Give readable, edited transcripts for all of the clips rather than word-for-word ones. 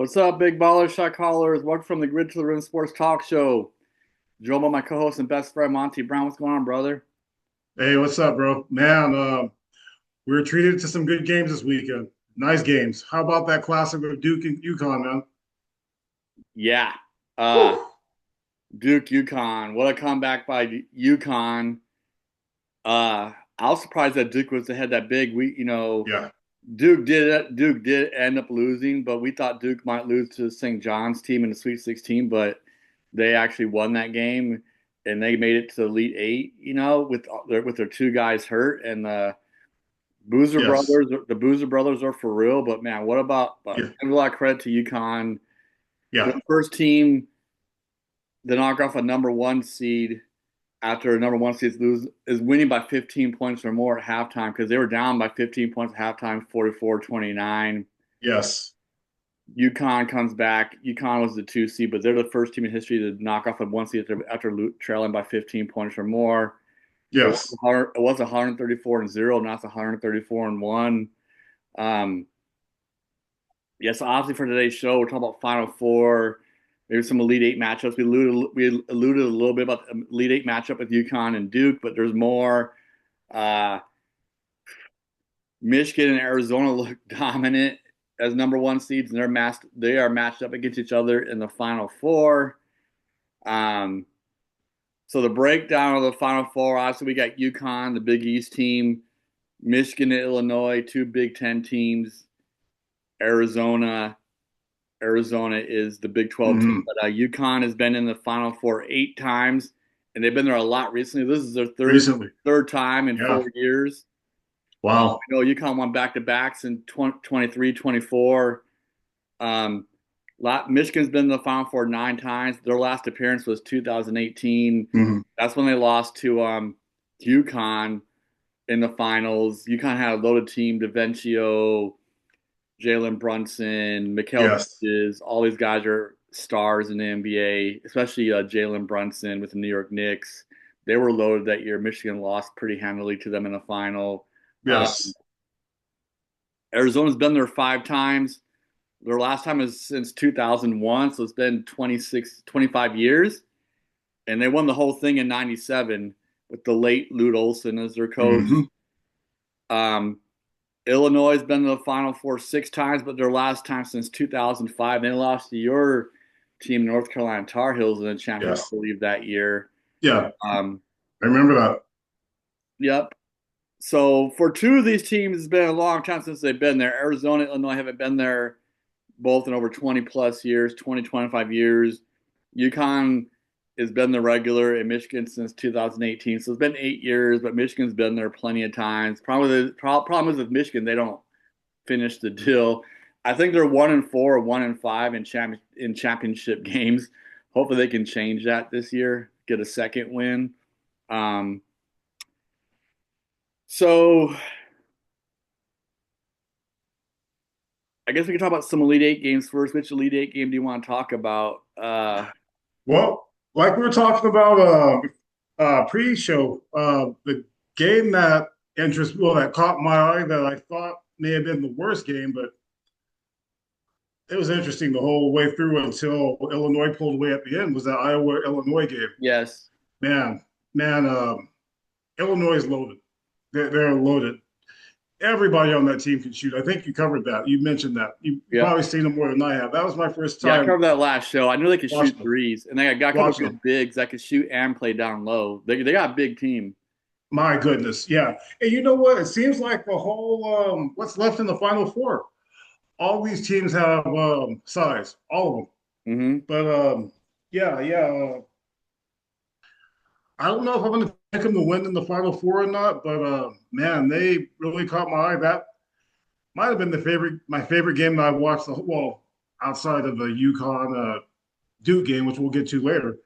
What's up, big baller shot callers? Welcome from the Grid to the Rim Sports Talk Show. Joined by my co-host and best friend Monty Brown. What's going on, brother? Hey, what's up, bro? Man, we were treated to some good games this weekend. Nice games. How about that classic of Duke and UConn, man? Yeah, uh, Whew. Duke UConn. What a comeback by UConn. I was surprised that Duke was ahead that big. Yeah, Duke did end up losing, but we thought Duke might lose to the St. John's team in the Sweet 16, but they actually won that game and they made it to the Elite Eight. With their two guys hurt and Boozer yes, brothers, the Boozer brothers are for real, but man, what about yeah, give a lot of credit to UConn. They're yeah. the first team to knock off a number one seed after a number one seed is winning by 15 points or more at halftime because they were down by 15 points at halftime, 44-29. Yes. UConn comes back. UConn was the two seed, but they're the first team in history to knock off a one seed after trailing by 15 points or more. Yes. It was 134-0, now it's 134-1. Um, Yes, obviously for today's show, we're talking about Final Four, maybe some Elite Eight matchups. We alluded a little bit about the Elite Eight matchup with UConn and Duke, but there's more. Uh, Michigan and Arizona look dominant as number one seeds, and they are matched up against each other in the Final Four. Um, so the breakdown of the Final Four, obviously we got UConn, the Big East team, Michigan and Illinois, two Big Ten teams, Arizona. Arizona is the Big 12 team, Hmm. but UConn has been in the Final Four 8 times, and they've been there a lot recently. This is their Recently. third time in Yeah. 4 years. Wow. I know UConn won back to backs in 23, 24. Um, Michigan's been in the Final Four 9 times. Their last appearance was 2018. Hmm. That's when they lost to UConn in the finals. UConn had a loaded team: DaVincio, Jalen Brunson, Mikal Yes. Bridges, all these guys are stars in the NBA, especially Jalen Brunson with the New York Knicks. They were loaded that year. Michigan lost pretty handily to them in the final. Uh, Yes. Arizona's been there 5 times. Their last time is since 2001, so it's been 25 years. And they won the whole thing in 97 with the late Lute Olson as their coach. Hmm. Um, Illinois has been to the Final Four 6 times, but their last time since 2005, they lost to your team, North Carolina Tar Heels, in the championship, I Yes. believe, that year. Yeah. Um, I remember that. yep. So for two of these teams, it's been a long time since they've been there. Arizona, Illinois haven't been there both in over 20 plus years, 20, 25 years. UConn has been the regular in Michigan since 2018. So it's been 8 years, but Michigan's been there plenty of times. Problem is with Michigan, they don't finish the deal. I think they're 1-4 or 1-5 in championship games. Hopefully they can change that this year, get a second win. Um, so I guess we can talk about some Elite Eight games first. Which Elite Eight game do you want to talk about? Well, like we were talking about pre-show, the game that caught my eye that I thought may have been the worst game, but it was interesting the whole way through until Illinois pulled away at the end was that Iowa Illinois game. Yes. Man, man, Illinois is loaded. They're loaded. Everybody on that team can shoot. I think you covered that. You mentioned that. You've Yep. probably seen them more than I have. That was my first Yeah, I time covered that last show. I knew they could shoot watching them. threes, and they got a couple Watching them. good bigs that could shoot and play down low. They got a big team. My goodness, yeah. And you know what? It seems like the whole what's left in the Final Four. All these teams have size, all of them. Hmm. But yeah, yeah. I don't know if I'm going to pick them to win in the Final Four or not, but man, they really caught my eye. That might have been my favorite game that I watched. Well, outside of the UConn Duke game, which we'll get to later.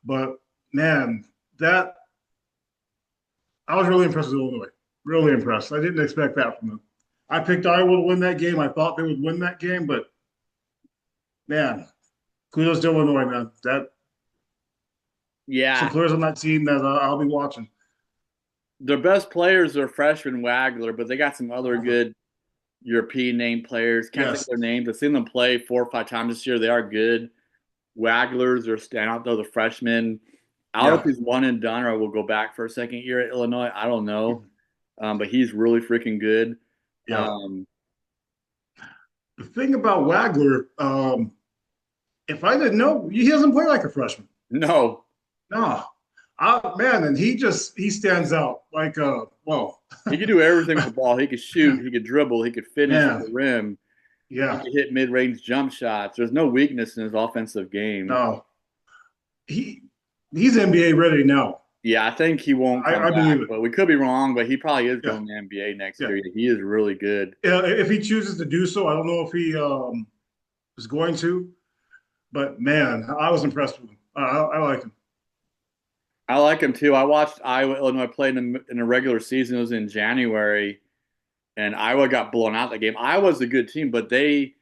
But man, that I was really impressed with Illinois. Really impressed. I didn't expect that from them. I picked Iowa to win that game. I thought they would win that game, but man, kudos to Illinois, man. That some Yeah, players on that team that I'll be watching. their best players are freshman Wagler, but they got some other good. European name players. Can't think of Yes. their names. I've seen them play 4 or 5 times this year. They are good. Wagglers are standout though. The freshmen. I don't know if Yeah. he's one and done or will go back for a second year at Illinois. I don't know, but he's really freaking good. Yeah. Um, The thing about Wagler, if I didn't know, he doesn't play like a freshman. no, No. Man, and he stands out like well, he could do everything with the ball. He could shoot. He could dribble. He could finish at man, the rim. He yeah. could hit mid-range jump shots. There's no weakness in his offensive game. No. He he's NBA ready now. Yeah, I think he won't come I back, believe it. but we could be wrong. But he probably is Yeah. going to the NBA next Yeah. year. He is really good. If he chooses to do so, I don't know if he is going to, but man, I was impressed with him. I like him. I like him too. I watched Iowa Illinois play in a regular season. It was in January, and Iowa got blown out that game. Iowa's a good team, but they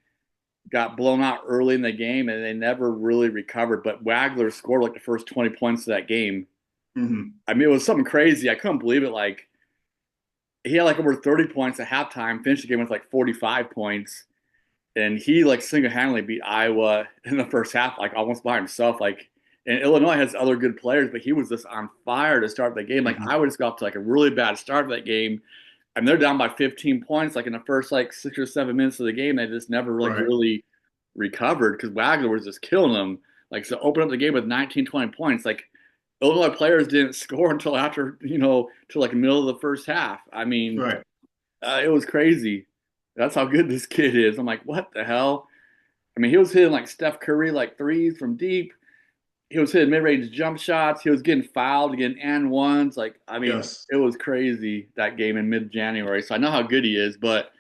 got blown out early in the game, and they never really recovered. But Wagler scored like the first 20 points of that game. Hmm. I mean, it was something crazy. I couldn't believe it. Like he had like over 30 points at halftime, finished the game with like 45 points, and he like single-handedly beat Iowa in the first half, like almost by himself. Like, and Illinois has other good players, but he was just on fire to start the game. Like Hmm. Iowa just got off to like a really bad start of that game, and they're down by 15 points. Like in the first like 6 or 7 minutes of the game, they just never like Right. really recovered because Wagner was just killing them. Like so, open up the game with 19, 20 points. Like Illinois players didn't score until after till like the middle of the first half. I mean, Right. it was crazy. That's how good this kid is. I'm like, what the hell? I mean, he was hitting like Steph Curry, like threes from deep. He was hitting mid-range jump shots. He was getting fouled, getting and ones. Like, I mean, Yes. it was crazy that game in mid-January. So I know how good he is. But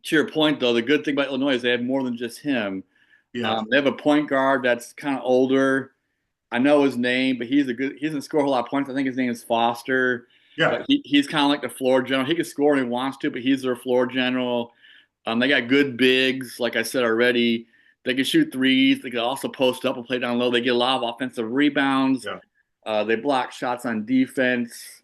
to your point, though, the good thing about Illinois is they have more than just him. Yeah. They have a point guard that's kind of older. I know his name, but he doesn't score a whole lot of points. I think his name is Foster, but Yeah. he's kind of like the floor general. He can score when he wants to, but he's their floor general. They got good bigs, like I said already. They can shoot threes. They can also post up and play down low. They get a lot of offensive rebounds. Yeah. They block shots on defense.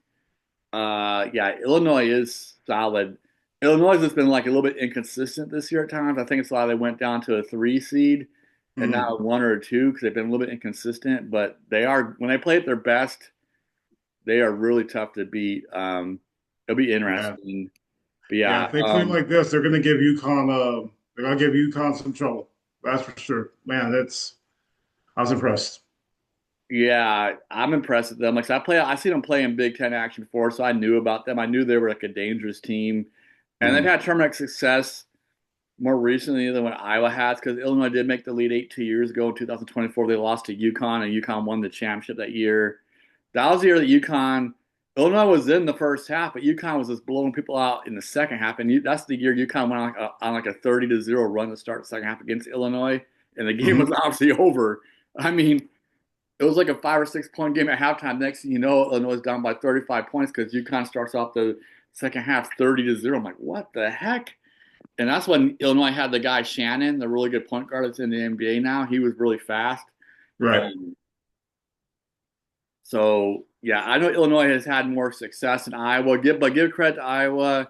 Yeah, Illinois is solid. Illinois has been like a little bit inconsistent this year at times. I think it's why they went down to a 3 seed and Hmm. not a 1 or a 2 because they've been a little bit inconsistent. But they are when they play at their best, they are really tough to beat. It'll be Yeah. interesting. But Yeah. yeah, If they play like this, they're going to give UConn. They're going to give UConn some trouble. That's for sure. Man, that's. I was impressed. yeah, I'm impressed with them. Like I seen them play in Big Ten action before, so I knew about them. I knew they were like a dangerous team, and they've Hmm. had tournament success more recently than what Iowa has because Illinois did make the Elite Eight 2 years ago in 2024. They lost to UConn, and UConn won the championship that year. That was the year that Illinois was in the first half, but UConn was just blowing people out in the second half, and that's the year UConn went on like a 30-0 run to start the second half against Illinois, and the game was Hmm. obviously over. I mean, it was like a 5 or 6 point game at halftime. Next thing you know, Illinois is down by 35 points because UConn starts off the second half 30-0. I'm like, what the heck? And that's when Illinois had the guy Shannon, the really good point guard that's in the NBA now. He was really fast. Right. And so yeah, I know Illinois has had more success than Iowa. But give credit to Iowa.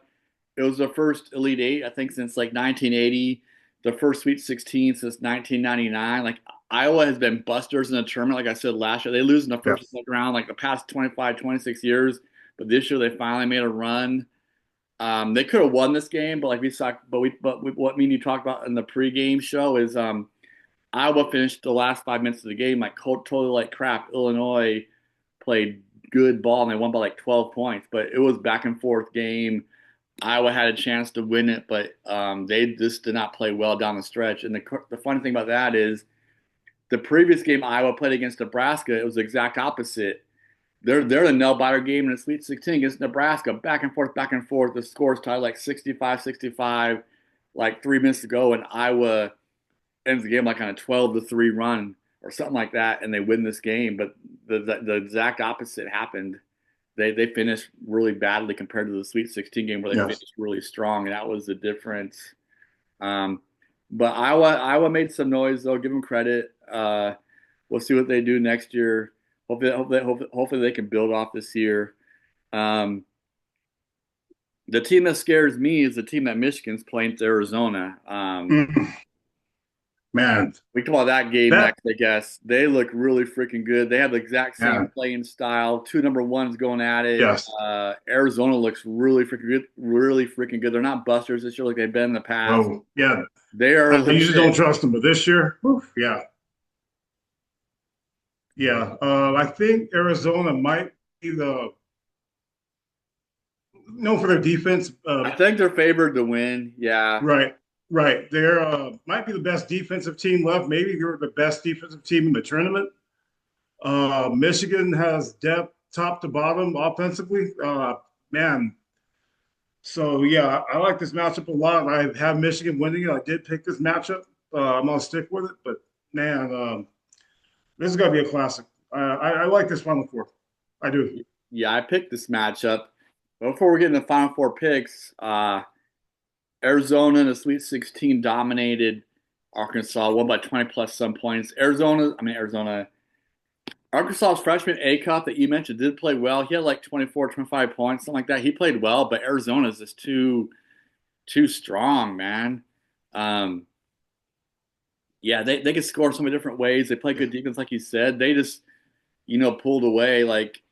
It was the first Elite Eight, I think, since like 1980. The first Sweet 16 since 1999. Like Iowa has been busters in the tournament. Like I said last year, they lose in the first and Yes. second round like the past 25, 26 years. But this year they finally made a run. They could have won this game, but like we saw, what me and you talked about in the pregame show is Iowa finished the last 5 minutes of the game like totally like crap. Illinois played good ball and they won by like 12 points, but it was back and forth game. Iowa had a chance to win it, but they just did not play well down the stretch. And the funny thing about that is the previous game Iowa played against Nebraska, it was the exact opposite. They're the nail biter game in the Sweet 16 against Nebraska, back and forth, back and forth. The scores tied like 65-65, like 3 minutes to go, and Iowa ends the game like on a 12-3 run or something like that, and they win this game. But the exact opposite happened. They finished really badly compared to the Sweet 16 game where they Yes. finished really strong, and that was the difference. Um, but Iowa made some noise though. Give them credit. We'll see what they do next year. Hopefully they can build off this year. Um, The team that scares me is the team that Michigan's playing to Arizona. Mm, man, We talk about that game that next, I guess. They look really freaking good. They have the exact same man, playing style. Two number ones going at it. yes. Arizona looks really freaking good. Really freaking good. They're not busters this year like they've been in the past. Well, yeah. They are I usually don't legit. trust them, but this year, whew, yeah, yeah. I think Arizona might be the known for their defense. I think they're favored to win. Yeah. Right, right. They're might be the best defensive team left. Maybe they're the best defensive team in the tournament. Michigan has depth top to bottom offensively. Man, so yeah, I like this matchup a lot. I have Michigan winning it. I did pick this matchup. I'm gonna stick with it, but man, this is gonna be a classic. I like this Final Four. I do. Yeah, I picked this matchup. Before we get into the final four picks, Arizona in the Sweet 16 dominated Arkansas, won by 20 plus some points. Arizona. Arkansas's freshman A Cup that you mentioned did play well. He had like 24, 25 points, something like that. He played well, but Arizona's just too strong, man. Um, yeah, they can score so many different ways. They play Yeah. good defense, like you said. They just, pulled away. Like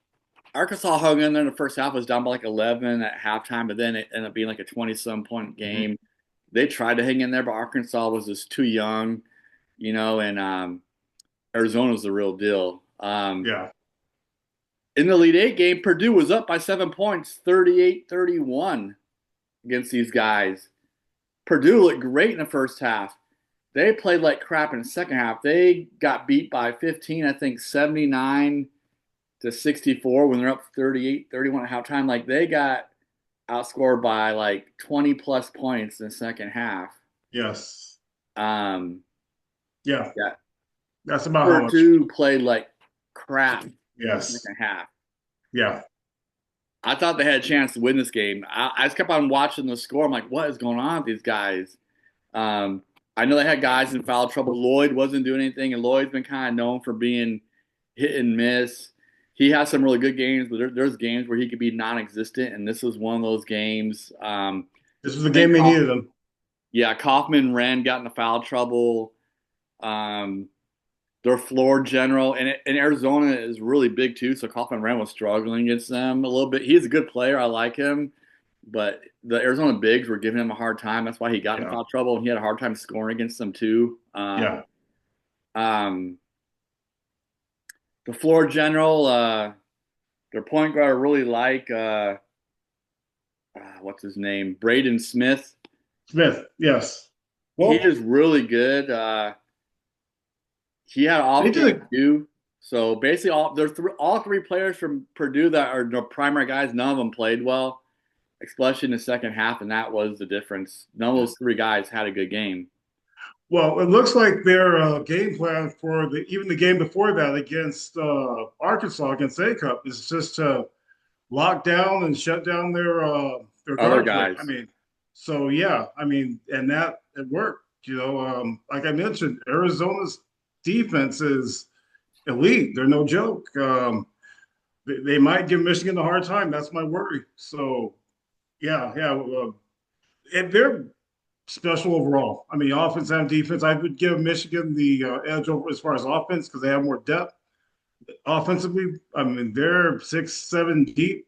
Arkansas hung in there in the first half, was down by like 11 at halftime, but then it ended up being like a 20-some point Mhm. game. They tried to hang in there, but Arkansas was just too young, and Arizona's the real deal. Yeah. In the Elite Eight game, Purdue was up by 7 points, 38-31 against these guys. Purdue looked great in the first half. They played like crap in the second half. They got beat by 15, I think 79-64 when they're up 38-31 at halftime. Like they got outscored by like 20 plus points in the second half. Yes. Um, Yeah. yeah, That's about how much. Purdue played like crap in the Yes. second half. Yeah. I thought they had a chance to win this game. I just kept on watching the score. I'm like, what is going on with these guys? Um, I know they had guys in foul trouble. Lloyd wasn't doing anything, and Lloyd's been kind of known for being hit and miss. He has some really good games, but there's games where he could be non-existent, and this was one of those games. This was the I think, game they needed them. yeah, Kaufman and Wren got into foul trouble. Um, their floor general, and Arizona is really big too. So Kaufman Wren was struggling against them a little bit. He's a good player. I like him, but the Arizona bigs were giving him a hard time. That's why he got in Yeah. foul trouble, and he had a hard time scoring against them too. Yeah. Um, the floor general, their point guard, I really like. What's his name? Braden Smith. Smith. Yes. He Well, is really good. He had an they off did game a too. So basically, all three players from Purdue that are the primary guys. None of them played well, especially in the second half, and that was the difference. None of those three guys had a good game. well. It looks like their game plan for even the game before that against Arkansas against A Cup is just to lock down and shut down their Other guard play. I guys, mean, so yeah, I mean, and that it worked. Like I mentioned, Arizona's defense is elite. They're no joke. They might give Michigan a hard time. That's my worry. So yeah, yeah. And they're special overall. I mean, offense and defense. I would give Michigan the edge over as far as offense because they have more depth offensively. I mean, they're 6, 7 deep.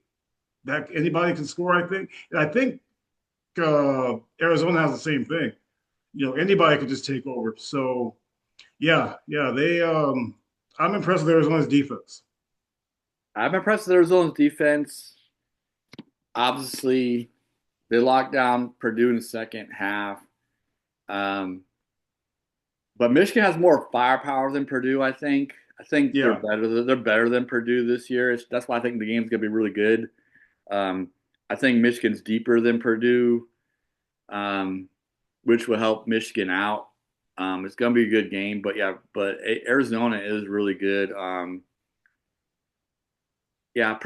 That anybody can score. I think. And I think Arizona has the same thing. Anybody could just take over. So yeah, yeah. They. I'm impressed with Arizona's defense. I'm impressed with Arizona's defense. Obviously, they locked down Purdue in the second half. Um, but Michigan has more firepower than Purdue. I think they're Yeah, better. They're better than Purdue this year. That's why I think the game's gonna be really good. Um, I think Michigan's deeper than Purdue, um, which will help Michigan out. It's gonna be a good game, but yeah, Arizona is really good. Yeah,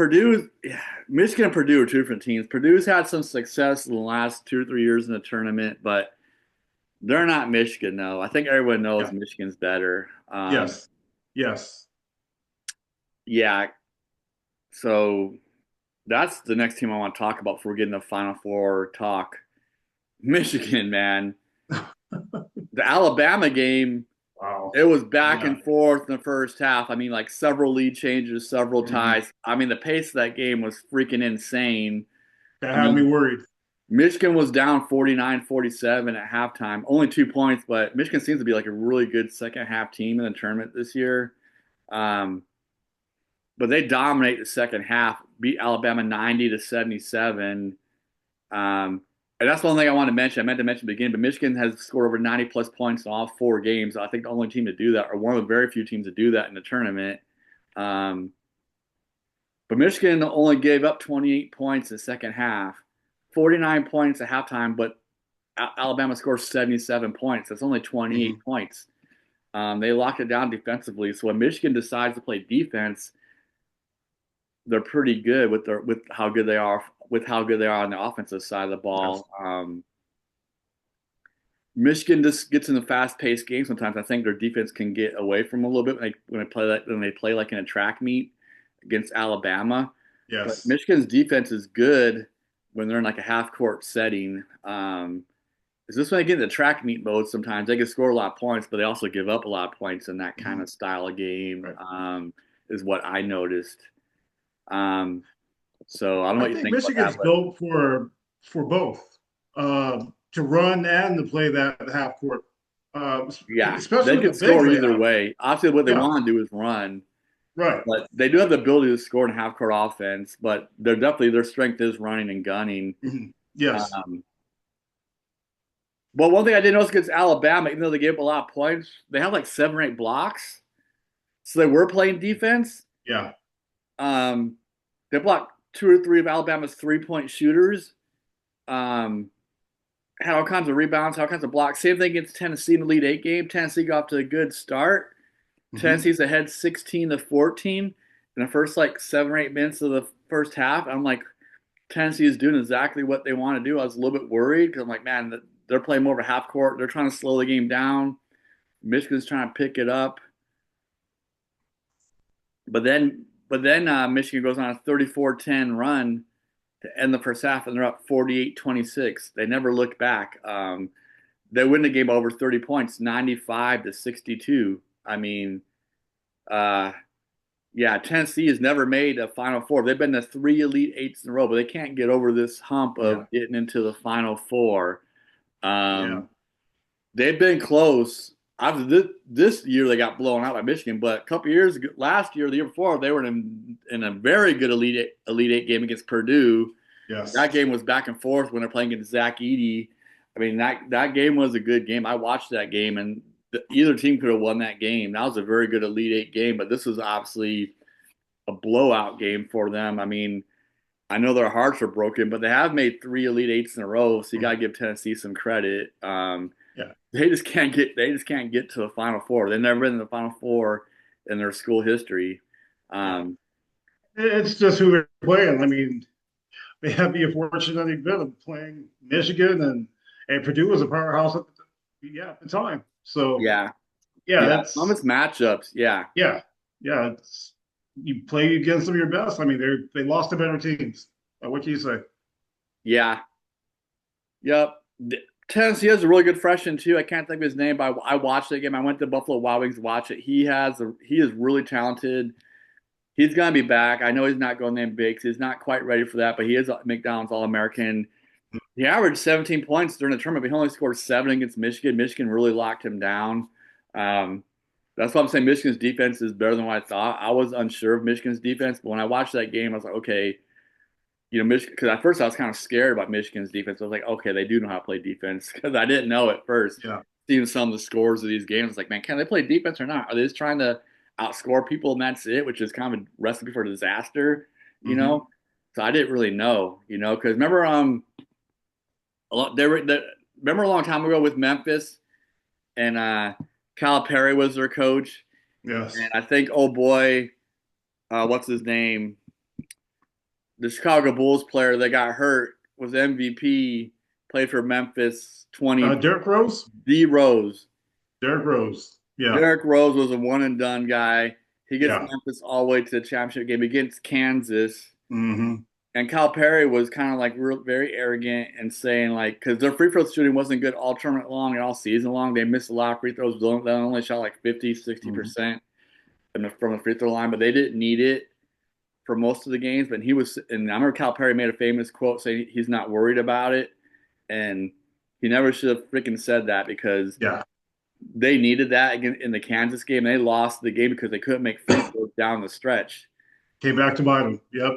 Michigan and Purdue are two different teams. Purdue's had some success in the last 2 or 3 years in the tournament, but they're not Michigan, though. I think everyone knows yeah, Michigan's better. yes, yes. Yeah, so that's the next team I want to talk about before we get into Final Four talk. Michigan, man. The Alabama game, Wow. it was back Yeah. and forth in the first half. I mean, like several lead changes, several Hmm. ties. I mean, the pace of that game was freaking insane. That I had me mean, worried. Michigan was down 49-47 at halftime, only 2 points, but Michigan seems to be like a really good second half team in the tournament this year. Um, but they dominate the second half, beat Alabama 90-77. And that's one thing I wanted to mention. I meant to mention at the beginning, but Michigan has scored over 90 plus points in all 4 games. I think the only team to do that, or one of the very few teams to do that in the tournament. Um, but Michigan only gave up 28 points in the second half, 49 points at halftime, but Alabama scores 77 points. That's only 28 Hmm. points. They locked it down defensively. So when Michigan decides to play defense, they're pretty good with how good they are on the offensive side of the Yes. ball. Michigan just gets in a fast-paced game sometimes. I think their defense can get away from them a little bit when they play like in a track meet against Alabama. But Yes. Michigan's defense is good when they're in like a half-court setting. Is this when they get in the track meet mode? Sometimes they can score a lot of points, but they also give up a lot of points in that kind Hmm. of style of game. Right. Is what I noticed. Um, so I don't know I what you think think about that, Michigan's but built for both to run and to play that half court, yeah, especially they with the could bigs score they either have. way. Obviously, what they Yeah. want to do is run, Right. but they do have the ability to score in half court offense. But they're definitely their strength is running and gunning. Hmm. Yes. Um, but one thing I did notice against Alabama, even though they gave up a lot of points, they had like 7 or 8 blocks, so they were playing defense. Yeah. Um, they blocked 2 or 3 of Alabama's 3-point shooters. Um, had all kinds of rebounds, all kinds of blocks. Same thing against Tennessee in the Elite Eight game. Tennessee got off to a good start. Hmm. Tennessee's ahead 16-14 in the first like 7 or 8 minutes of the first half. I'm like, Tennessee is doing exactly what they want to do. I was a little bit worried because I'm like, man, they're playing more of a half court. They're trying to slow the game down. Michigan's trying to pick it up. But then Michigan goes on a 34-10 run to end the first half, and they're up 48-26. They never looked back. They win the game by over 30 points, 95-62. I mean, uh, yeah, Tennessee has never made a Final Four. They've been to 3 Elite Eights in a row, but they can't get over this hump Yeah. of getting into the Final Four. Yeah. Um, they've been close. Obviously, this year they got blown out by Michigan, but a couple years ago, last year, the year before, they were in a very good Elite Eight game against Purdue. Yes. That game was back and forth when they're playing against Zach Edey. I mean, that game was a good game. I watched that game, and either team could have won that game. That was a very good Elite Eight game, but this was obviously a blowout game for them. I mean, I know their hearts are broken, but they have made 3 Elite Eights in a row, so you got to Mhm. give Tennessee some credit. Yeah. They just can't get to the Final Four. They've never been in the Final Four in their school history. Yeah. Um, It's just who they're playing. I mean, they have the unfortunate event of playing Michigan and Purdue was a powerhouse at the time. So yeah, yeah, yeah, some of that's its matchups. Yeah, yeah, yeah. It's you play against some of your best. I mean, they lost to better teams. What can you say? yeah. Yep. Tennessee has a really good freshman too. I can't think of his name, but I watched the game. I went to Buffalo Wild Wings to watch it. He is really talented. He's gonna be back. I know he's not going in big. 'Cause he's not quite ready for that, but he is a McDonald's All American. He averaged 17 points during the tournament, but he only scored 7 against Michigan. Michigan really locked him down. Um, that's why I'm saying Michigan's defense is better than what I thought. I was unsure of Michigan's defense, but when I watched that game, I was like, okay, Michigan, because at first I was kind of scared about Michigan's defense. I was like, okay, they do know how to play defense because I didn't know at first. Yeah. Seeing some of the scores of these games, it's like, man, can they play defense or not? Are they just trying to outscore people and that's it, which is kind of a recipe for disaster, you Hmm. know? So I didn't really know, because remember, a lot remember a long time ago with Memphis and Calipari was their coach, Yes. and I think oh boy, what's his name? The Chicago Bulls player that got hurt was MVP, played for Memphis 20. Derrick Rose. D Rose. Derrick Rose. Yeah. Derrick Rose was a one and done guy. He gets Yeah. Memphis all the way to the championship game against Kansas. Hmm. And Calipari was kind of like very arrogant and saying like, because their free throw shooting wasn't good all tournament long and all season long. They missed a lot of free throws. They only shot like 50, Mhm. 60% from the free throw line, but they didn't need it for most of the games. But he was, and I remember Calipari made a famous quote saying he's not worried about it. And he never should have freaking said that because Yeah, they needed that in the Kansas game. They lost the game because they couldn't make free throws down the stretch. came back to bite him. Yep,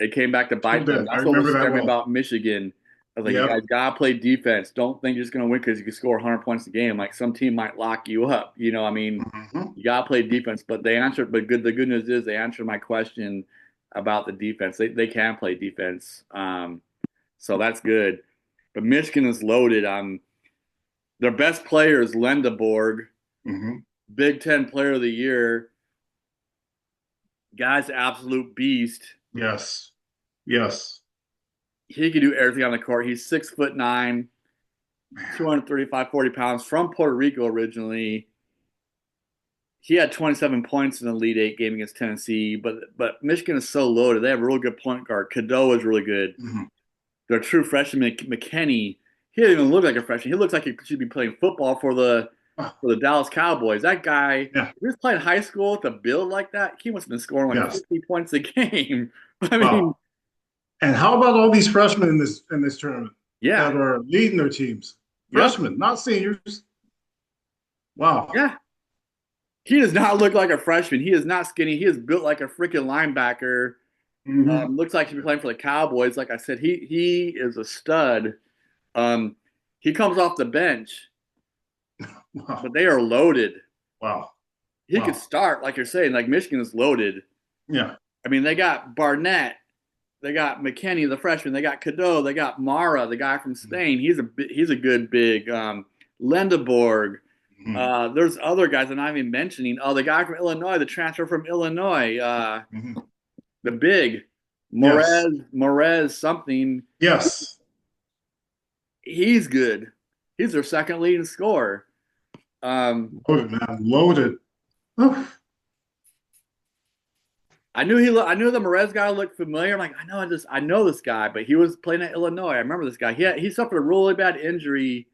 It came back to sure bite them. did. I That's what was remember that scaring me well. about Michigan. I was like, you Yep. guys gotta play defense. Don't think you're just gonna win because you can score 100 points a game. Like some team might lock you up. I mean, Hmm. you gotta play defense. But they answered. But good. The good news is they answered my question about the defense. They can play defense. So that's good. But Michigan is loaded. Their best player is Lendeborg, Hmm. Big Ten Player of the Year. Guy's absolute beast. Yes. Yes. He can do everything on the court. He's 6'9", Man. 235, 40 pounds, from Puerto Rico originally. He had 27 points in the Elite Eight game against Tennessee, but Michigan is so loaded. They have a real good point guard. Cadeau is really good. Hmm. Their true freshman McKinney, he doesn't even look like a freshman. He looks like he should be playing football for the Oh, for the Dallas Cowboys. That guy, if yeah. he was playing high school with a build like that, he must have been scoring like Yes. 50 points a game. I mean, Wow. And how about all these freshmen in this tournament yeah, that are leading their teams? yep, Freshmen, not seniors. Wow. yeah. He does not look like a freshman. He is not skinny. He is built like a freaking linebacker. Hmm. Looks like he'd be playing for the Cowboys. Like I said, he is a stud. Um, he comes off the bench, Wow. but they are loaded. Wow. He could Wow. start, like you're saying, like Michigan is loaded. Yeah. I mean, they got Barnett, they got McKinney, the freshman, they got Cadeau, they got Mara, the guy from Spain. He's a good big. Lendeborg. Hmm. There's other guys I'm not even mentioning. Oh, the guy from Illinois, the transfer from Illinois, Hmm. the big Yes. Morez something. Yes. He's good. He's their second leading scorer. Um, Loaded, man. Loaded. Oof. I knew the Morez guy looked familiar. I'm like, I know this guy, but he was playing at Illinois. I remember this guy. He suffered a really bad injury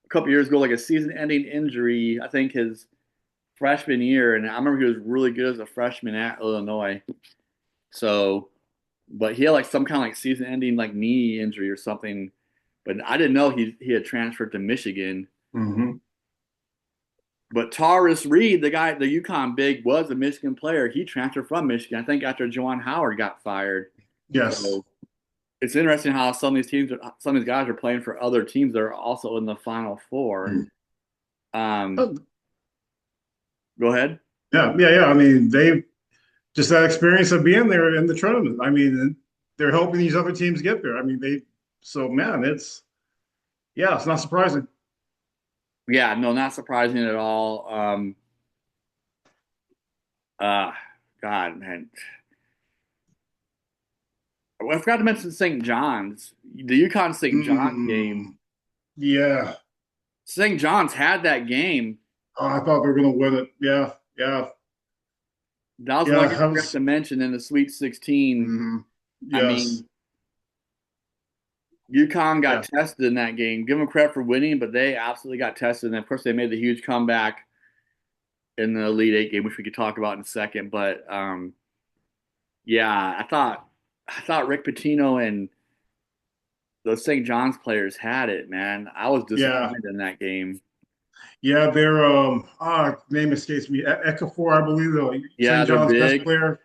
a couple years ago, like a season-ending injury. I think his freshman year, and I remember he was really good as a freshman at Illinois. So, but he had like some kind of like season-ending like knee injury or something. But I didn't know he had transferred to Michigan. Hmm. But Taurus Reed, the guy, the UConn big, was a Michigan player. He transferred from Michigan, I think, after Juwan Howard got fired. Yes. So it's interesting how some of these guys are playing for other teams that are also in the Final Four. Mm. Um, Go ahead. Yeah. Yeah. Yeah. I mean, they just that experience of being there in the tournament. I mean, they're helping these other teams get there. I mean, so man, yeah, it's not surprising. Yeah, no, not surprising at all. Uh, God, man, I forgot to mention St. John's, the UConn St. John's game. Mm, yeah. St. John's had that game. Oh, I thought they were going to win it. Yeah. Yeah. That was Yeah. one game That I forgot was, to mention in the Sweet 16. mm, I yes. mean, UConn got Yeah. tested in that game. Give them credit for winning, but they absolutely got tested. And of course, they made the huge comeback in the Elite Eight game, which we could talk about in a second. But yeah, I thought Rick Pitino and those St. John's players had it, man. I was Yeah. disappointed in that game. Yeah. Their name escapes me. Ekafor, I believe, the Yeah, St. they're John's best big. player.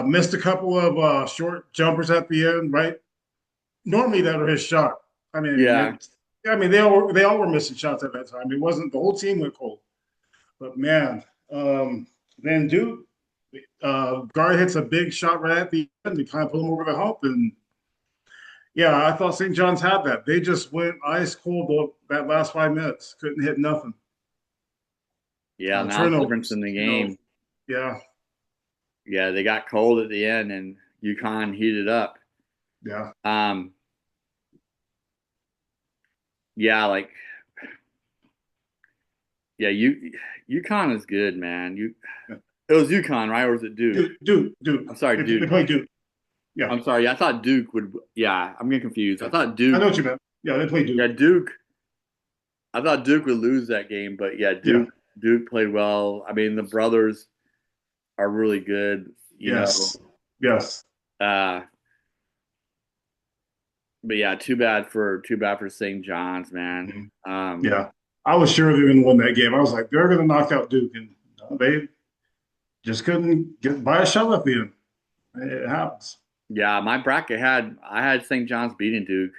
Missed a couple of short jumpers at the end, right? Normally that were his shot. I mean, Yeah, they all were missing shots at that time. It wasn't the whole team went cold, but man, Van Duke guard hits a big shot right at the end to kind of put him over the hump, and yeah, I thought St. John's had that. They just went ice cold that last 5 minutes, couldn't hit nothing. yeah, now the difference Turnovers, in the game. yeah, Yeah, they got cold at the end, and UConn heated up. yeah, Um, yeah, like yeah, UConn is good, man. yeah. It was UConn, right? Or was it Duke? Duke. I'm sorry, They Duke. play Duke. Yeah, I'm sorry. I thought Duke would. Yeah, I'm getting confused. I yeah. thought I know Duke. what you meant. Yeah, they play Yeah, Duke. Duke. I thought Duke would lose that game, but yeah, Yeah. Duke played well. I mean, the brothers are really good. You know. Yes. Yes. Uh, but yeah, too bad for St. John's, man. Mhm. Um, Yeah. I was sure they were going to win that game. I was like, they're going to knock out Duke, and they just couldn't get by a shot at the end. It happens. yeah, my bracket had I had St. John's beating Duke.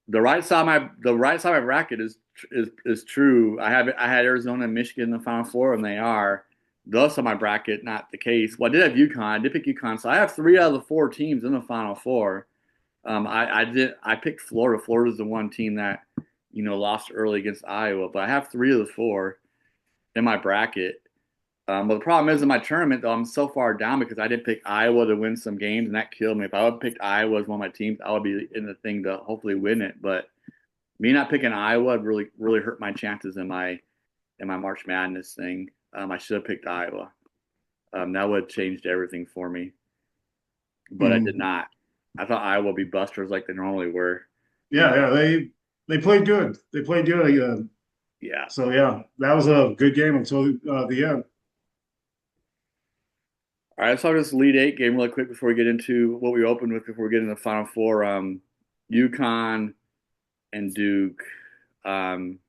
The right side of my bracket is true. I had Arizona and Michigan in the Final Four, and they are. The other side of my bracket, not the case. Well, I did have UConn. I did pick UConn, so I have three out of the four teams in the Final Four. I picked Florida. Florida's the one team that lost early against Iowa, but I have three of the four in my bracket. But the problem is in my tournament, though, I'm so far down because I did pick Iowa to win some games, and that killed me. If I would have picked Iowa as one of my teams, I would be in the thing to hopefully win it. But me not picking Iowa really hurt my chances in my March Madness thing. I should have picked Iowa. That would have changed everything for me, but I did Mhm. not. I thought Iowa would be busters like they normally were. Yeah, yeah, they played good. They played good. Yeah. So yeah, that was a good game until the end. All right, let's talk this Elite Eight game really quick before we get into what we opened with before we get into the Final Four. UConn and Duke. Um,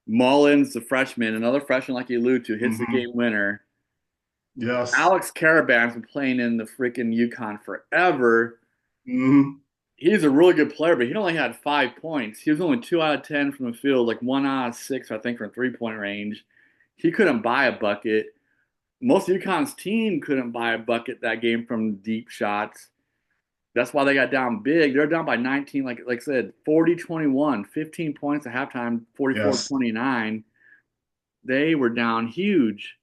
Mullins, the freshman, another freshman like you allude to, hits the Hmm. game winner. Yes. Alex Caravan's been playing in the freaking UConn forever. Hmm. He's a really good player, but he only had 5 points. He was only 2 out of 10 from the field, like 1 out of 6, I think, from 3 point range. He couldn't buy a bucket. Most of UConn's team couldn't buy a bucket that game from deep shots. That's why they got down big. They're down by 19, like I said, 40-21, 15 points at halftime, Yes. 44-29. They were down huge.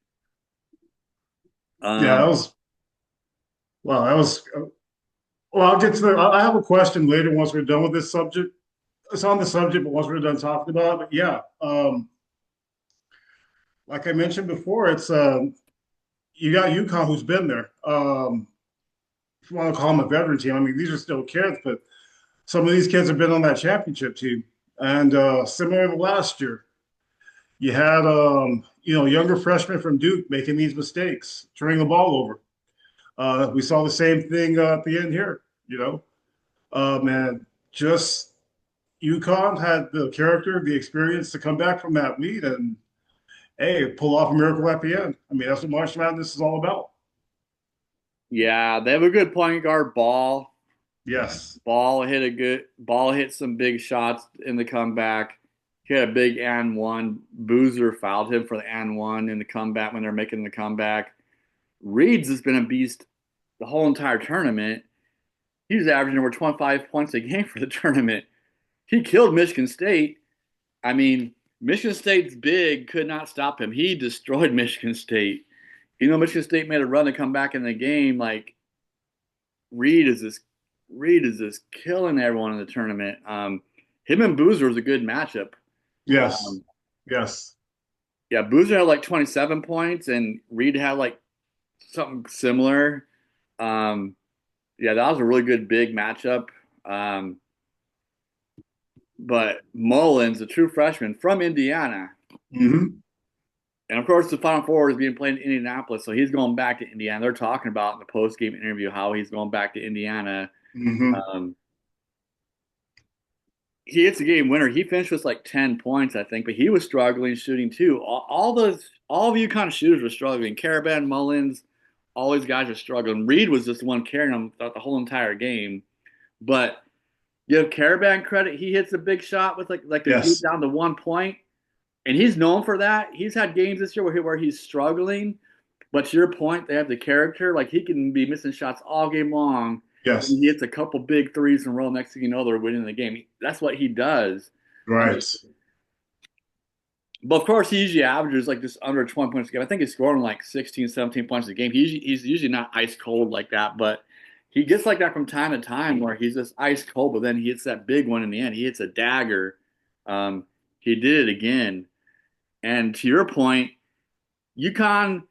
Yeah, that Um, was well. That was well. I'll get to the. I have a question later once we're done with this subject. It's on the subject, but once we're done talking about it, but yeah, like I mentioned before, it's you got UConn who's been there. If you want to call them a veteran team, I mean these are still kids, but some of these kids have been on that championship team. And similar to last year, you had younger freshmen from Duke making these mistakes, turning the ball over. We saw the same thing at the end here. Man, just UConn had the character, the experience to come back from that lead and hey, pull off a miracle at the end. I mean, that's what March Madness is all about. yeah, they have a good point guard. Yes. Ball hit some big shots in the comeback. He had a big and one. Boozer fouled him for the and one in the comeback when they're making the comeback. Reed's has been a beast the whole entire tournament. He's averaging over 25 points a game for the tournament. He killed Michigan State. I mean, Michigan State's big could not stop him. He destroyed Michigan State. Michigan State made a run to come back in the game. Like Reed is just Reed is just killing everyone in the tournament. Him and Boozer was a good matchup. Yes. Um, Yes. yeah, Boozer had like 27 points, and Reed had like something similar. Um, yeah, that was a really good big matchup. Um, but Mullins, a true freshman from Indiana, Hmm. and of course the Final Four is being played in Indianapolis, so he's going back to Indiana. They're talking about in the post game interview how he's going back to Indiana. Hmm. Um, he hits a game winner. He finished with like 10 points, I think, but he was struggling shooting too. All of you kind of shooters were struggling. Caravan, Mullins, all these guys are struggling. Reed was just the one carrying them throughout the whole entire game. But give Caravan credit. He hits a big shot with like a deep Yes. down to 1 point. And he's known for that. He's had games this year where he's struggling. But to your point, they have the character. Like he can be missing shots all game long. And Yes. he hits a couple big threes in a row. Next thing you know, they're winning the game. That's what he does. I mean, Right. but of course, he usually averages like just under 20 points a game. I think he's scoring like 16, 17 points a game. He's usually not ice cold like that, but he gets like that from time to time where he's just ice cold, but then he hits that big one in the end. He hits a dagger. Um, he did it again. And to your point, UConn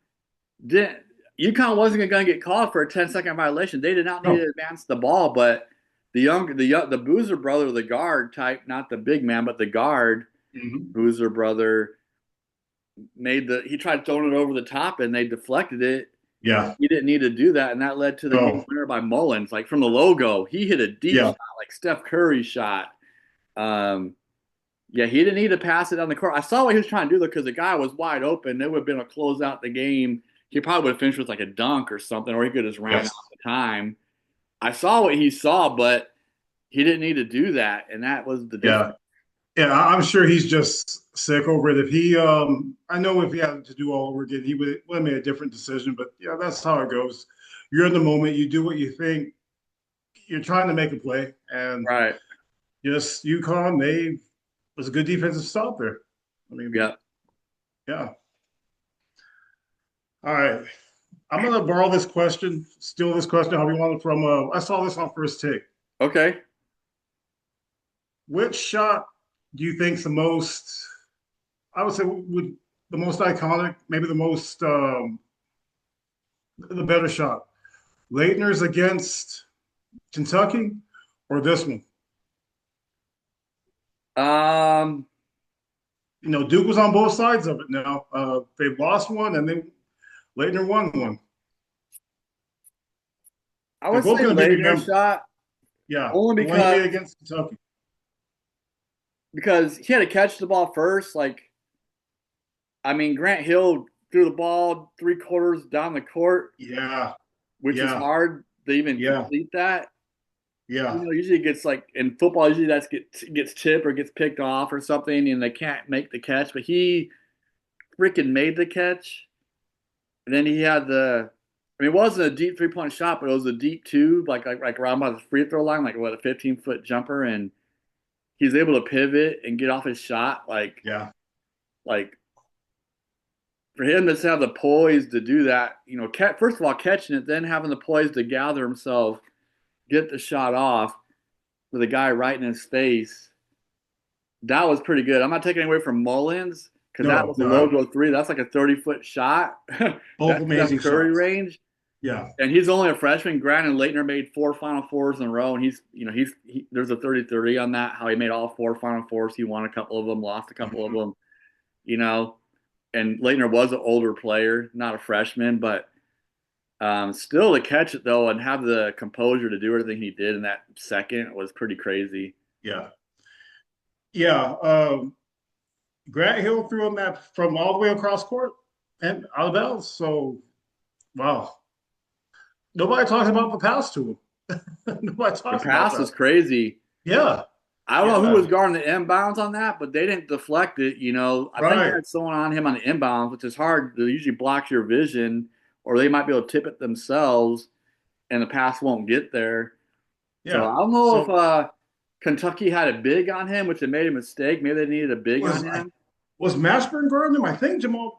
didn't. UConn wasn't going to get called for a 10-second violation. They did not need to No. advance the ball, but the Boozer brother, the guard type, not the big man, but the guard, Hmm. Boozer brother, he tried throwing it over the top and they deflected it. Yeah. He didn't need to do that, and that led to the game No. winner by Mullins. Like from the logo, he hit a deep Yeah. shot, like Steph Curry shot. Um, yeah, he didn't need to pass it on the court. I saw what he was trying to do though, because the guy was wide open. It would have been a close out the game. He probably would have finished with like a dunk or something, or he could have just ran out Yes. the time. I saw what he saw, but he didn't need to do that, and that was the Yeah. difference. Yeah. I'm sure he's just sick over it. If he, I know if he had to do all over again, he would have made a different decision. But yeah, that's how it goes. You're in the moment. You do what you think. You're trying to make a play, and Right. just UConn, they was a good defensive stop there. I mean, Yeah. yeah. All right. I'm gonna borrow this question, steal this question, however you want it from. I saw this on First Take. Okay. Which shot do you think's the most? I would say would the most iconic, maybe the better shot. Leitner's against Kentucky, or this one? Um, Duke was on both sides of it. Now they lost one, and then Leitner won one. I They're would both say going to be Leitner remembered. shot Yeah, only the one he made against Kentucky. because he had to catch the ball first. Like, I mean, Grant Hill threw the ball 3/4 down the court, Yeah, which is yeah, hard to even yeah, complete that. yeah, Usually it gets like in football, usually that gets tipped or gets picked off or something, and they can't make the catch. But he freaking made the catch, and then he had I mean, it wasn't a deep 3-point shot, but it was a deep two, like around by the free throw line, like what a 15-foot jumper, and he's able to pivot and get off his shot, yeah, like for him to have the poise to do that. First of all, catching it, then having the poise to gather himself, get the shot off with a guy right in his face. That was pretty good. I'm not taking away from Mullins because that no, was a no, logo three. That's like a 30-foot shot. both That's Steph amazing Curry shots. range. Yeah, And he's only a freshman. Grant and Leitner made 4 Final Fours in a row, and there's a 30-30 on that. How he made all 4 Final Fours. He won a couple of them, lost a couple of mhm. them. You know, and Leitner was an older player, not a freshman, but still to catch it though and have the composure to do everything he did in that second was pretty crazy. Yeah, yeah. Grant Hill threw him that from all the way across court and out of bounds. So, wow, nobody talks about the pass to him. Nobody The talks about pass that. was crazy. Yeah, I don't know who was yeah, guarding the inbounds on that, but they didn't deflect it. I think they right. had someone on him on the inbounds, which is hard. They usually blocks your vision, or they might be able to tip it themselves, and the pass won't get there. So Yeah. I don't know if So Kentucky had a big on him, which they made a mistake. Maybe they needed a big on was I him. was Mashburn guarding him? I think It might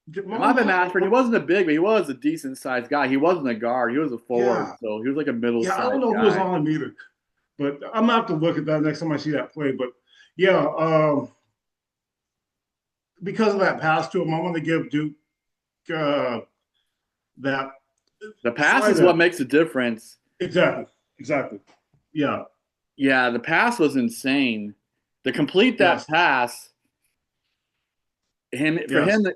Jamal have been Mashburn. He wasn't a big, but he was a decent sized guy. He wasn't a guard. He was a forward, Yeah, so he was like a middle yeah. I don't sized know who was guy. on him either, but I'm gonna have to look at that next time I see that play. But yeah, because of that pass to him, I want to give Duke uh, that The pass slight is what edge. makes a difference. Exactly, exactly. Yeah, Yeah, the pass was insane. To complete that yes, pass, yes,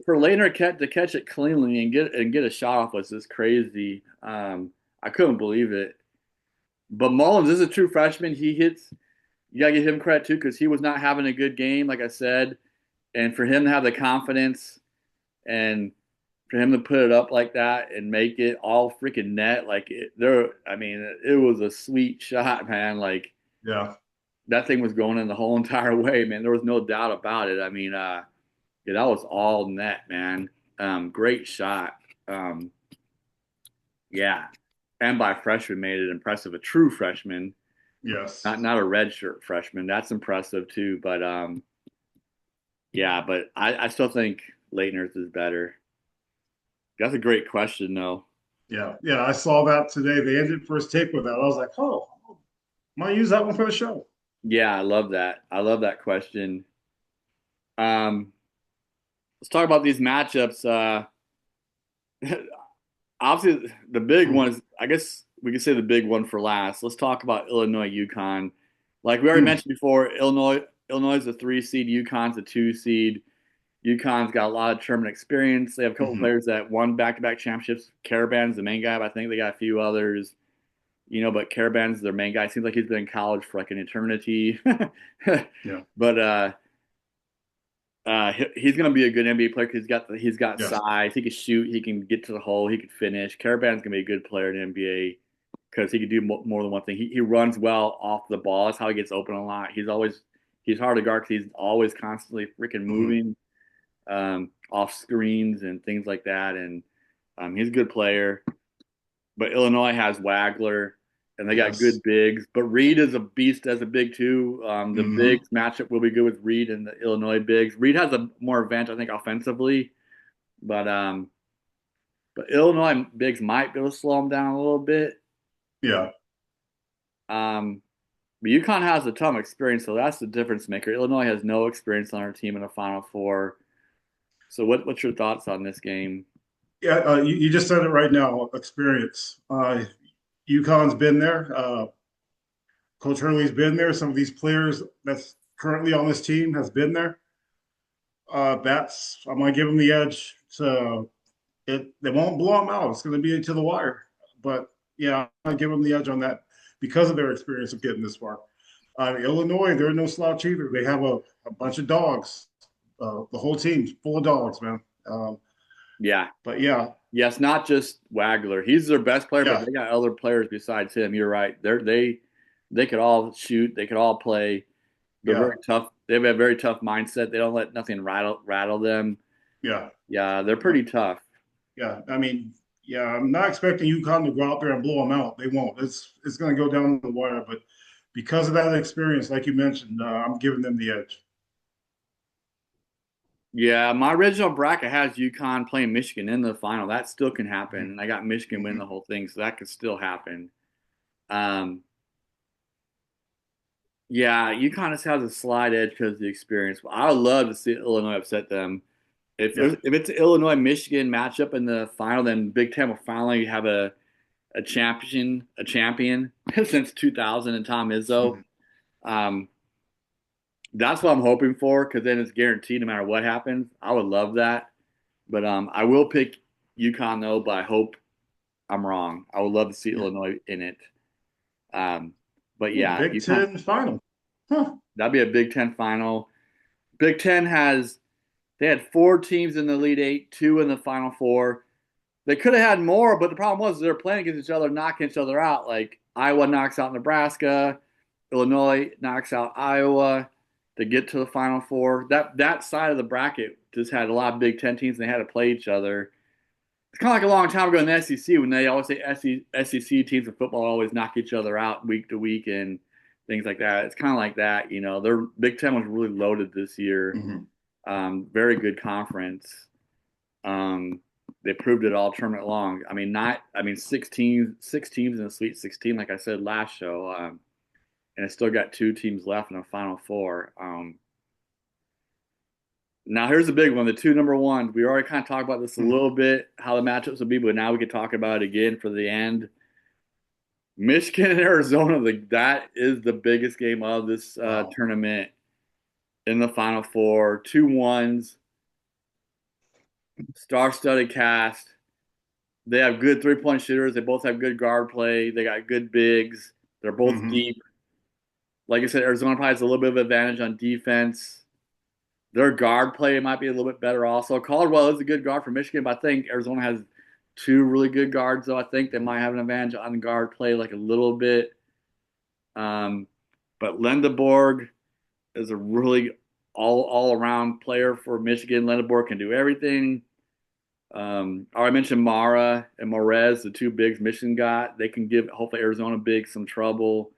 for Leitner to catch it cleanly and get a shot off was just crazy. I couldn't believe it. But Mullins is a true freshman. He hits. You gotta give him credit too because he was not having a good game, like I said, and for him to have the confidence and for him to put it up like that and make it all freaking net, like I mean, it was a sweet shot, man. Like yeah, that thing was going in the whole entire way, man. There was no doubt about it. I mean, yeah, that was all net, man. Great shot. Um, yeah, and by freshman made it impressive. A true freshman, yes, not a redshirt freshman. That's impressive too. But yeah, but I still think Leitner's is better. That's a great question, though. yeah, yeah. I saw that today. They ended first take with that. I was like, oh, might use that one for the show. Yeah, I love that. I love that question. Um, let's talk about these matchups. Obviously, the big one is, I guess we could say the big one for last. Let's talk about Illinois UConn. Like we already Hmm. mentioned before, Illinois is a 3 seed, UConn's a 2 seed. UConn's got a lot of tournament experience. They have a couple Hmm. players that won back-to-back championships. Caravan's the main guy, but I think they got a few others. But Caravan's their main guy. Seems like he's been in college for like an eternity. Yeah. But he's going to be a good NBA player because he's got Yes. size. He can shoot. He can get to the hole. He can finish. Caravan's going to be a good player in the NBA because he can do more than one thing. He runs well off the ball. That's how he gets open a lot. He's hard to guard because he's always constantly freaking Hmm. moving off screens and things like that. And he's a good player. But Illinois has Wagler, and they got Yes. good bigs. But Reed is a beast as a big too. The Hmm. bigs matchup will be good with Reed and the Illinois bigs. Reed has a more advantage, I think, offensively, but um, but Illinois bigs might be able to slow them down a little bit. Yeah. Um, but UConn has a ton of experience, so that's the difference maker. Illinois has no experience on our team in the Final Four. So what's your thoughts on this game? Yeah. You just said it right now. Experience. UConn's been there. Coach Hurley's been there. Some of these players that's currently on this team has been there. That's I'm gonna give them the edge. So they won't blow them out. It's gonna be to the wire. But yeah, I'm gonna give them the edge on that because of their experience of getting this far. Illinois, they're no slouch either. They have a bunch of dogs. The whole team's full of dogs, man. Yeah, But yeah, yes, not just Wagler. He's their best player, but yeah, they got other players besides him. You're right. They could all shoot. They could all play. They're yeah, very tough. They have a very tough mindset. They don't let nothing rattle them. yeah. Yeah, they're pretty tough. Yeah, I mean, yeah, I'm not expecting UConn to go out there and blow them out. They won't. It's going to go down the wire. But because of that experience, like you mentioned, I'm giving them the edge. Yeah, my original bracket has UConn playing Michigan in the final. That still can happen. Hmm. And I got Michigan winning Hmm. the whole thing, so that could still happen. Um, yeah, UConn just has a slight edge because of the experience. I would love to see Illinois upset them. Yeah. If it's an Illinois Michigan matchup in the final, then Big Ten will finally have a champion since 2000 and Tom Izzo. Hmm. Um, that's what I'm hoping for because then it's guaranteed no matter what happens. I would love that, but I will pick UConn though. But I hope I'm wrong. I would love to see Yeah. Illinois in it. Um, but Ooh, yeah, Big UConn, Ten final. Huh. that'd be a Big Ten final. Big Ten has they had 4 teams in the Elite Eight, 2 in the Final Four. They could have had more, but the problem was they were playing against each other, knocking each other out. Like Iowa knocks out Nebraska, Illinois knocks out Iowa to get to the Final Four. That side of the bracket just had a lot of Big Ten teams, and they had to play each other. It's kind of like a long time ago in the SEC when they always say SEC teams in football always knock each other out week to week and things like that. It's kind of like that, Their Big Ten was really loaded this year. Hmm. Very good conference. Um, they proved it all tournament long. I mean, 6 teams in the Sweet 16, like I said last show, and it's still got 2 teams left in the Final Four. Now here's the big one: the 2 number 1s. We already kind of talked about this a Hmm. little bit, how the matchups will be, but now we can talk about it again for the end. Michigan and Arizona, that is the biggest game of this Wow. tournament in the Final Four. 2 1s, star-studded cast. They have good 3-point shooters. They both have good guard play. They got good bigs. They're both Hmm. deep. Like I said, Arizona probably has a little bit of advantage on defense. Their guard play might be a little bit better also. Caldwell is a good guard for Michigan, but I think Arizona has 2 really good guards, though. I think they might have an advantage on guard play like a little bit. Um, but Lendeborg is a really all around player for Michigan. Lendeborg can do everything. I mentioned Mara and Morez, the 2 bigs Michigan got. They can give hopefully Arizona big some trouble.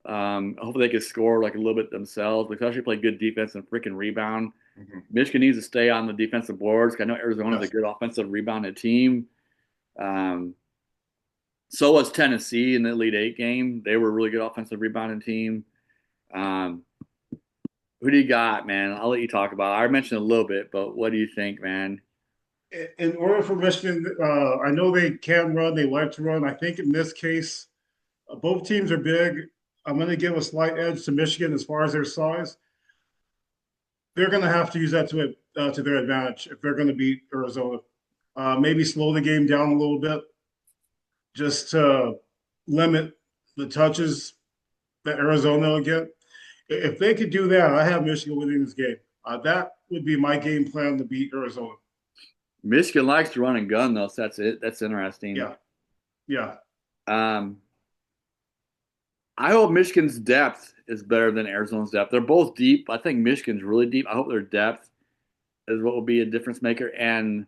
Hopefully they can score like a little bit themselves. They actually play good defense and freaking rebound. Hmm. Michigan needs to stay on the defensive boards. I know Arizona's a Yes. good offensive rebounded team. Um, so was Tennessee in the Elite Eight game. They were a really good offensive rebounding team. Um, who do you got, man? I'll let you talk about it. I mentioned a little bit, but what do you think, man? in order for Michigan, I know they can run, they like to run. I think in this case, both teams are big. I'm going to give a slight edge to Michigan as far as their size. They're going to have to use that to their advantage if they're going to beat Arizona. Maybe slow the game down a little bit just to limit the touches that Arizona will get. If they could do that, I have Michigan winning this game. That would be my game plan to beat Arizona. Michigan likes to run and gun though, so that's it. That's interesting. Yeah, yeah. Um, I hope Michigan's depth is better than Arizona's depth. They're both deep. I think Michigan's really deep. I hope their depth is what will be a difference maker. And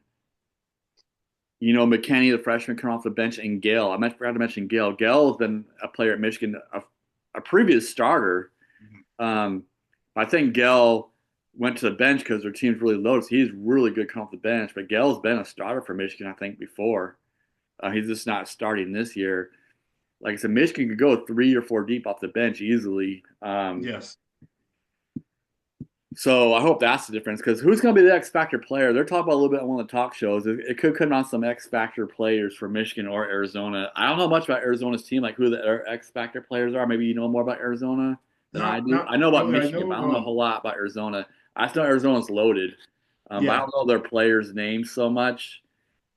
McKinney, the freshman, coming off the bench, and Gale. Forgot to mention Gale. Gale has been a player at Michigan, a previous starter. I think Gale went to the bench because their team's really low. So he's really good coming off the bench. But Gale's been a starter for Michigan, I think, before. He's just not starting this year. Like I said, Michigan could go 3 or 4 deep off the bench easily. Yes. So I hope that's the difference because who's going to be the X Factor player? They're talking about a little bit on one of the talk shows. It could come on some X Factor players for Michigan or Arizona. I don't know much about Arizona's team, like who the X Factor players are. Maybe you know more about Arizona than I Not do. not I know about really. I Michigan, but I don't know a know. whole lot about Arizona. I just know Arizona's loaded, but I Yeah, don't know their players' names so much.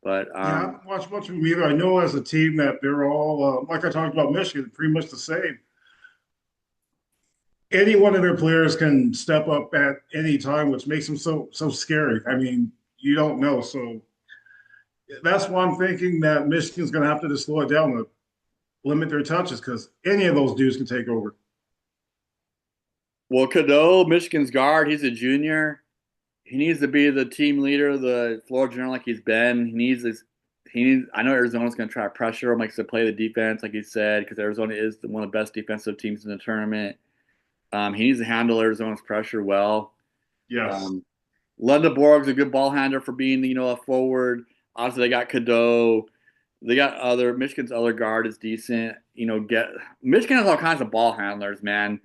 But yeah. I haven't watched much of them either. I know as a team that they're all like I talked about Michigan, pretty much the same. Any one of their players can step up at any time, which makes them so scary. I mean, you don't know. So that's why I'm thinking that Michigan's going to have to just slow it down to limit their touches because any of those dudes can take over. well, Cadeau, Michigan's guard, he's a junior. He needs to be the team leader, the floor general like he's been. He needs this. He needs. I know Arizona's going to try to pressure him, like to play the defense, like he said, because Arizona is one of the best defensive teams in the tournament. He needs to handle Arizona's pressure well. Yes. Um, Lundeborg's a good ball handler for being, a forward. Obviously, they got Cadeau. They got Michigan's other guard is decent. Michigan has all kinds of ball handlers, man.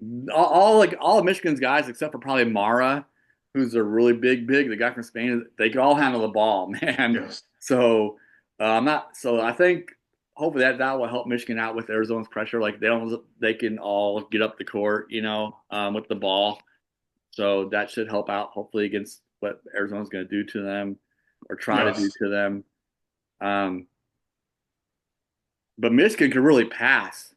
Mhm. All of Michigan's guys except for probably Mara, who's a really big. The guy from Spain, they can all handle the ball, man. Yes. So I'm not. So I think hopefully that will help Michigan out with Arizona's pressure. Like they can all get up the court, with the ball. So that should help out hopefully against what Arizona's going to do to them or try to do Yes. to them. Um, but Michigan can really pass.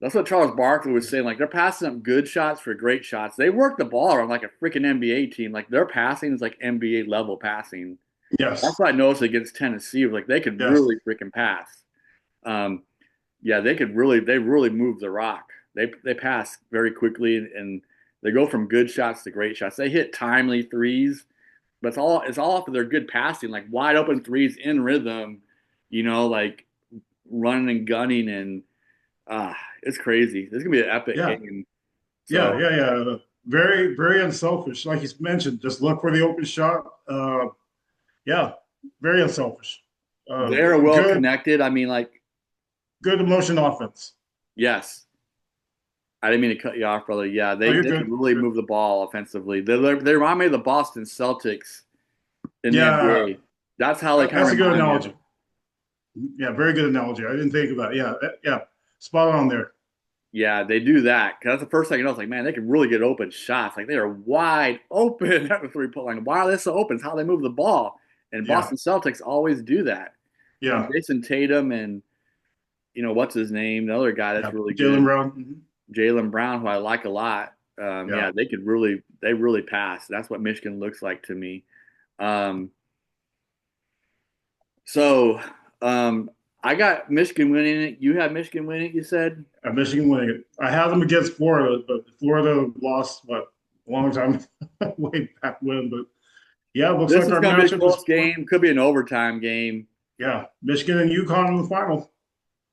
That's what Charles Barkley was saying. Like they're passing up good shots for great shots. They work the ball around like a freaking NBA team. Like their passing is like NBA level passing. That's Yes. what I noticed against Tennessee. Like they could Yes. really freaking pass. Um, yeah, they really move the rock. They pass very quickly and they go from good shots to great shots. They hit timely threes, but it's all off of their good passing, like wide open threes in rhythm. Like running and gunning and it's crazy. This is gonna be an epic Yeah. game. Yeah. So Yeah. Yeah. Very, very unselfish. Like you mentioned, just look for the open shot. Yeah. Very unselfish. they're well Good, connected. I mean, like, good emotion offense. yes, I didn't mean to cut you off, brother. Yeah, Oh, they you're they good. can really Good. move the ball offensively. They remind me of the Boston Celtics in the Yeah. NBA. That's how they kind That's of a good remind me of. analogy. Yeah. Very good analogy. I didn't think of that. Yeah. Yeah. Spot on there. Yeah, they do that. 'Cause that's the first thing I know. It's like, man, they can really get open shots. Like they are wide open at the 3 point line. Why are they so open? It's how they move the ball. And Yeah. Boston Celtics always do that. And Yeah. Jason Tatum and what's his name, the other guy that's Yeah. really Jalen good, Brown. Mhm. Jalen Brown, who I like a lot. Yeah. Yeah, they really pass. That's what Michigan looks like to me. Um, so um, I got Michigan winning it. You have Michigan winning it, you said? Michigan winning it. I had them against Florida, but Florida lost what a long time way back when. But yeah, it looks This like is our going to be a matchup is close game. Could be an overtime game. yeah, Michigan and UConn in the final.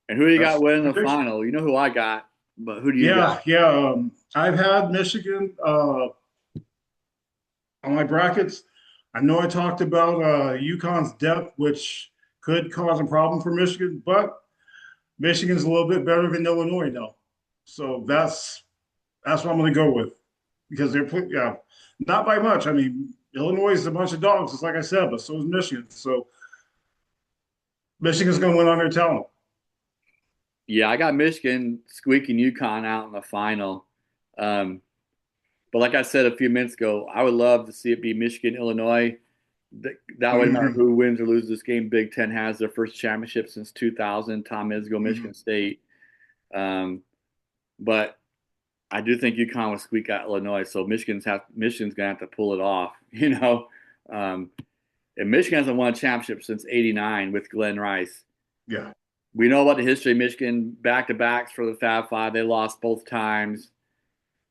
And who do you got That's winning the prediction. final? You know who I got, but who do you got? Yeah, yeah. I've had Michigan on my brackets. I know I talked about UConn's depth, which could cause a problem for Michigan, but Michigan's a little bit better than Illinois now. So that's what I'm going to go with because they're yeah, not by much. I mean, Illinois is a bunch of dogs, just like I said, but so is Michigan. So Michigan's going to win on their talent. Yeah, I got Michigan squeaking UConn out in the final. Um, but like I said a few minutes ago, I would love to see it be Michigan, Illinois. That way, no matter Hmm. who wins or loses this game, Big Ten has their first championship since 2000. Tom Izzo, Hmm. Michigan State. Um, but I do think UConn will squeak out Illinois, so Michigan's gonna have to pull it off, you know. Um, and Michigan hasn't won a championship since '89 with Glenn Rice. Yeah. We know about the history of Michigan back to backs for the Fab Five. They lost both times.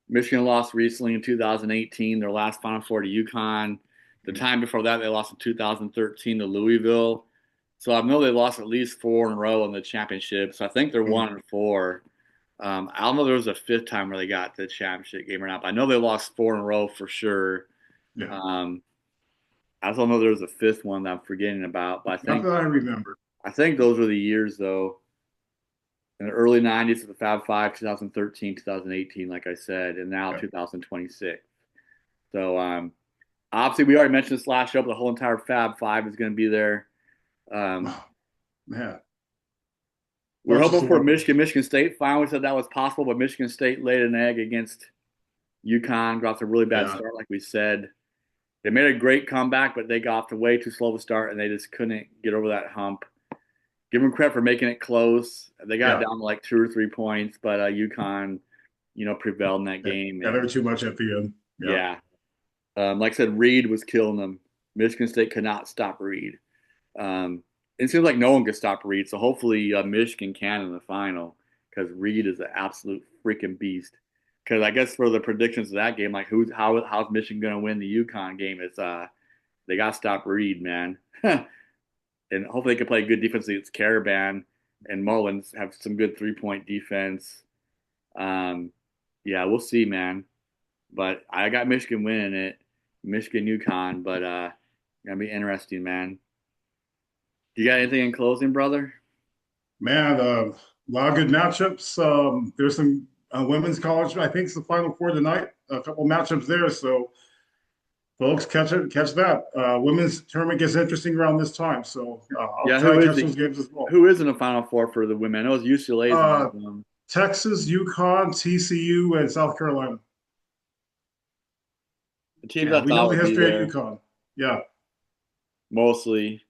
Michigan lost recently in 2018, their last Final Four to UConn. The time before that, they lost in 2013 to Louisville. So I know they lost at least four in a row in the championship. So I think they're Hmm. 1-4. I don't know if there was a fifth time where they got the championship game or not, but I know they lost four in a row for sure. Yeah. Um, I don't know if there was a fifth one that I'm forgetting about, but Not that I remember. I think those were the years though. In the early 90s of the Fab Five, 2013, 2018, like I said, and now Yeah. 2026. So obviously, we already mentioned this last show, but the whole entire Fab Five is going to be there. Um, Oh, man, we're bunch of hoping for celebrities. Michigan State. Finally said that was possible, but Michigan State laid an egg against UConn, got off a really bad Yeah. start, like we said. They made a great comeback, but they got off to way too slow of a start, and they just couldn't get over that hump. Give them credit for making it close. They got it Yeah. down to like 2 or 3 points, but UConn, prevailed in that Yeah. game. Yeah. They were And too much at the end. Yeah. yeah, like I said, Reed was killing them. Michigan State could not stop Reed. Um, it seems like no one could stop Reed, so hopefully Michigan can in the final because Reed is an absolute freaking beast. Because I guess for the predictions of that game, like how's Michigan going to win the UConn game? It's they got to stop Reed, man. And hopefully they can play good defense against Caravan and Mullins have some good 3-point defense. Um, yeah, we'll see, man. But I got Michigan winning it, Michigan UConn. But gonna be interesting, man. You got anything in closing, brother? Man, a lot of good matchups. There's some women's college. I think it's the Final Four tonight. A couple matchups there. So, folks, catch that. Women's tournament gets interesting around this time. So, I'll Yeah, try to catch those games as well. who is in the Final Four for the women? I know it's UCLA is one Uh, of them. Texas, UConn, TCU, and South Carolina. The teams Yeah, I we know thought the would be history there of UConn. Yeah, mostly.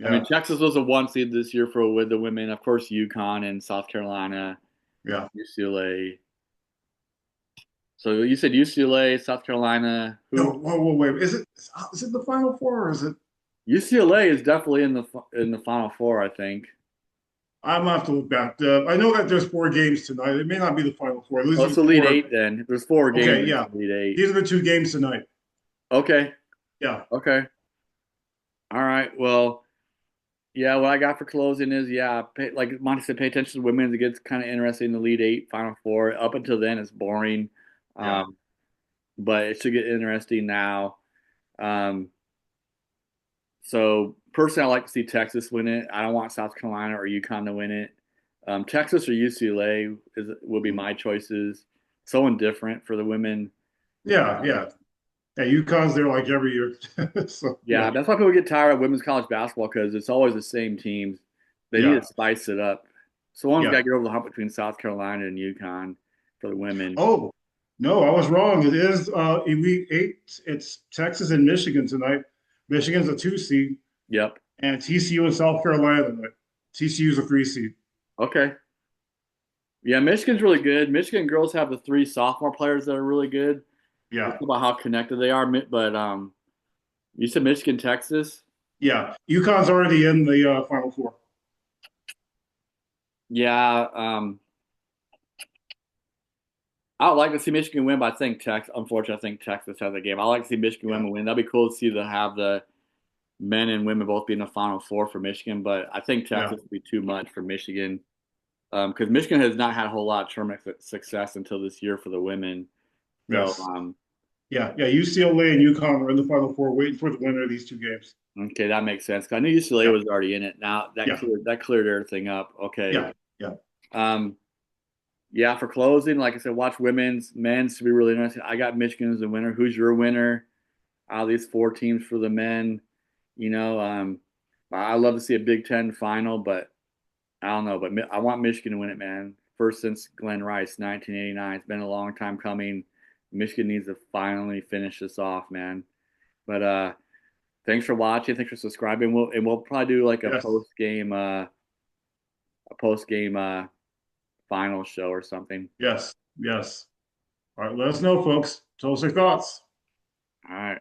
I mean, yeah, Texas was a one seed this year for with the women. Of course, UConn and South Carolina, yeah. UCLA. So you said UCLA, South Carolina. No, Who? whoa, whoa, wait. Is it the Final Four or is it? UCLA is definitely in the Final Four, I think. I'm gonna have to look back. I know that there's four games tonight. It may not be the Final Four. Oh, These are it's the Elite four. Eight then. There's four games Okay, in yeah. Elite Eight. These are the two games tonight. Okay. Yeah. Okay. All right. Well, yeah. What I got for closing is like Monty said, pay attention to women. It gets kind of interesting. The Elite Eight, Final Four. Up until then, it's boring. Yeah. Um, but it should get interesting now. Um, so personally, I like to see Texas win it. I don't want South Carolina or UConn to win it. Texas or UCLA will be my choices. So indifferent for the women. Yeah, Um, yeah. Yeah, UConn's there like every year. So yeah, yeah, that's why people get tired of women's college basketball because it's always the same teams. They need to yeah, spice it up. Someone's got yeah. to get over the hump between South Carolina and UConn for the women. Oh, no, I was wrong. It is Elite Eight. It's Texas and Michigan tonight. Michigan's a two seed, Yep. and TCU and South Carolina tonight. TCU's a three seed. Okay. Yeah, Michigan's really good. Michigan girls have the three sophomore players that are really good. We'll Yeah, talk about how connected they are. But you said Michigan, Texas. yeah. UConn's already in the Final Four. Yeah. I would like to see Michigan win, but I think Unfortunately, I think Texas has a game. I like to see Michigan Yeah, women win. That'd be cool to see to have the men and women both be in the Final Four for Michigan. But I think yeah, Texas would be too much for Michigan because Michigan has not had a whole lot of tournament success until this year for the women. So yes. Yeah, yeah. UCLA and UConn are in the Final Four, waiting for the winner of these two games. okay, that makes sense. 'Cause I knew UCLA Yeah, was already in it. Now yeah, that cleared everything up. Okay. yeah, yeah. Um, yeah, for closing, like I said, watch men's to be really interesting. I got Michigan as a winner. Who's your winner? out of these four teams for the men. You know, I love to see a Big Ten final, but I don't know. But I want Michigan to win it, man. First since Glenn Rice, 1989. It's been a long time coming. Michigan needs to finally finish this off, man. But thanks for watching. Thanks for subscribing. We'll probably do like Yes. a post game final show or something. Yes. Yes. All right. Let us know, folks. Tell us your thoughts. All right.